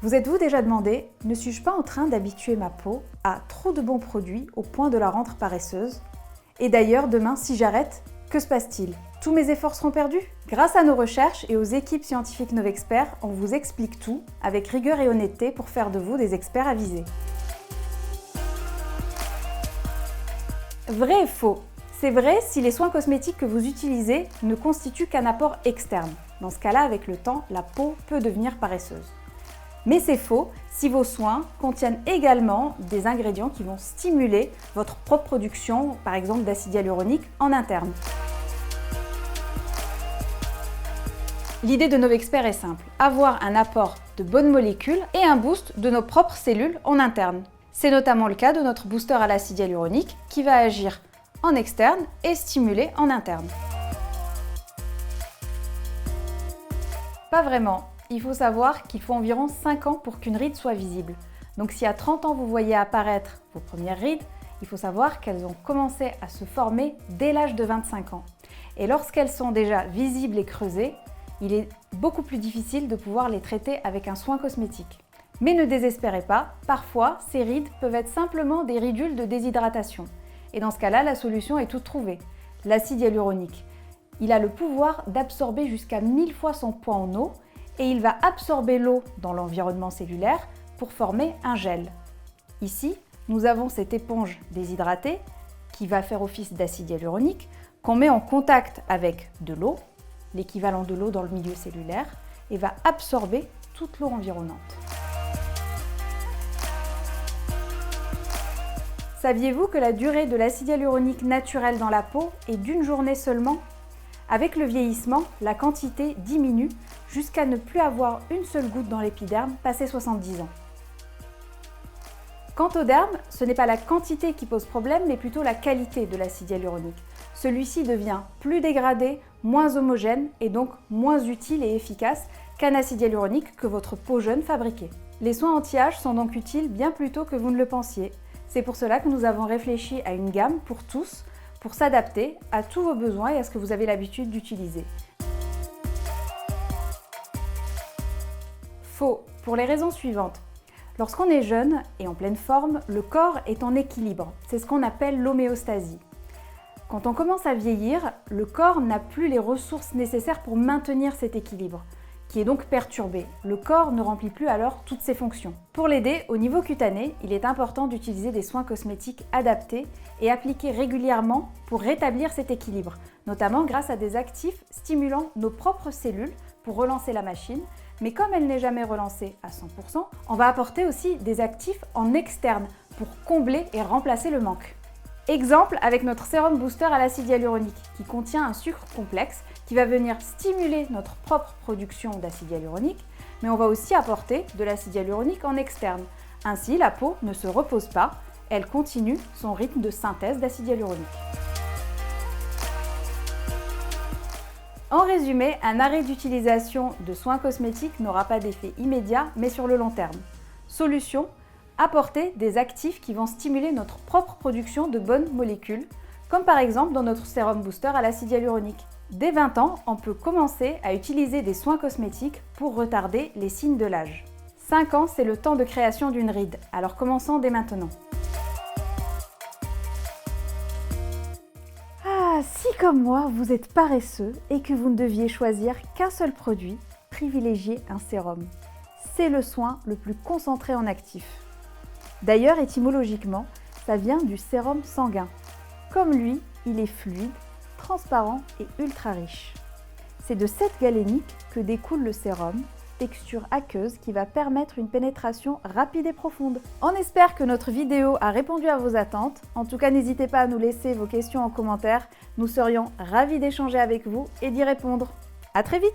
Vous êtes-vous déjà demandé, ne suis-je pas en train d'habituer ma peau à trop de bons produits au point de la rendre paresseuse? Et d'ailleurs, demain, si j'arrête, que se passe-t-il? Tous mes efforts seront perdus? Grâce à nos recherches et aux équipes scientifiques Novexpert, on vous explique tout avec rigueur et honnêteté pour faire de vous des experts avisés. Vrai et faux. C'est vrai si les soins cosmétiques que vous utilisez ne constituent qu'un apport externe. Dans ce cas-là, avec le temps, la peau peut devenir paresseuse. Mais c'est faux si vos soins contiennent également des ingrédients qui vont stimuler votre propre production, par exemple d'acide hyaluronique, en interne. L'idée de Novexpert est simple, avoir un apport de bonnes molécules et un boost de nos propres cellules en interne. C'est notamment le cas de notre booster à l'acide hyaluronique qui va agir en externe et stimuler en interne. Pas vraiment. Il faut savoir qu'il faut environ 5 ans pour qu'une ride soit visible. Donc si à 30 ans vous voyez apparaître vos premières rides, il faut savoir qu'elles ont commencé à se former dès l'âge de 25 ans. Et lorsqu'elles sont déjà visibles et creusées, il est beaucoup plus difficile de pouvoir les traiter avec un soin cosmétique. Mais ne désespérez pas, parfois ces rides peuvent être simplement des ridules de déshydratation. Et dans ce cas-là, la solution est toute trouvée. L'acide hyaluronique. Il a le pouvoir d'absorber jusqu'à 1000 fois son poids en eau et il va absorber l'eau dans l'environnement cellulaire pour former un gel. Ici, nous avons cette éponge déshydratée qui va faire office d'acide hyaluronique qu'on met en contact avec de l'eau, l'équivalent de l'eau dans le milieu cellulaire, et va absorber toute l'eau environnante. Saviez-vous que la durée de l'acide hyaluronique naturel dans la peau est d'1 journée seulement? Avec le vieillissement, la quantité diminue jusqu'à ne plus avoir une seule goutte dans l'épiderme passé 70 ans. Quant au derme, ce n'est pas la quantité qui pose problème, mais plutôt la qualité de l'acide hyaluronique. Celui-ci devient plus dégradé, moins homogène et donc moins utile et efficace qu'un acide hyaluronique que votre peau jeune fabriquait. Les soins anti-âge sont donc utiles bien plus tôt que vous ne le pensiez. C'est pour cela que nous avons réfléchi à une gamme pour tous, pour s'adapter à tous vos besoins et à ce que vous avez l'habitude d'utiliser. Faux, pour les raisons suivantes. Lorsqu'on est jeune et en pleine forme, le corps est en équilibre. C'est ce qu'on appelle l'homéostasie. Quand on commence à vieillir, le corps n'a plus les ressources nécessaires pour maintenir cet équilibre, qui est donc perturbé. Le corps ne remplit plus alors toutes ses fonctions. Pour l'aider, au niveau cutané, il est important d'utiliser des soins cosmétiques adaptés et appliqués régulièrement pour rétablir cet équilibre, notamment grâce à des actifs stimulant nos propres cellules pour relancer la machine. Mais comme elle n'est jamais relancée à 100%, on va apporter aussi des actifs en externe pour combler et remplacer le manque. Exemple avec notre sérum booster à l'acide hyaluronique qui contient un sucre complexe qui va venir stimuler notre propre production d'acide hyaluronique, mais on va aussi apporter de l'acide hyaluronique en externe. Ainsi, la peau ne se repose pas, elle continue son rythme de synthèse d'acide hyaluronique. En résumé, un arrêt d'utilisation de soins cosmétiques n'aura pas d'effet immédiat, mais sur le long terme. Solution: apporter des actifs qui vont stimuler notre propre production de bonnes molécules, comme par exemple dans notre sérum booster à l'acide hyaluronique. Dès 20 ans, on peut commencer à utiliser des soins cosmétiques pour retarder les signes de l'âge. 5 ans, c'est le temps de création d'une ride, alors commençons dès maintenant. Ah, si comme moi, vous êtes paresseux et que vous ne deviez choisir qu'un seul produit, privilégiez un sérum. C'est le soin le plus concentré en actifs. D'ailleurs, étymologiquement, ça vient du sérum sanguin. Comme lui, il est fluide, transparent et ultra riche. C'est de cette galénique que découle le sérum, texture aqueuse qui va permettre une pénétration rapide et profonde. On espère que notre vidéo a répondu à vos attentes. En tout cas, n'hésitez pas à nous laisser vos questions en commentaire. Nous serions ravis d'échanger avec vous et d'y répondre. À très vite!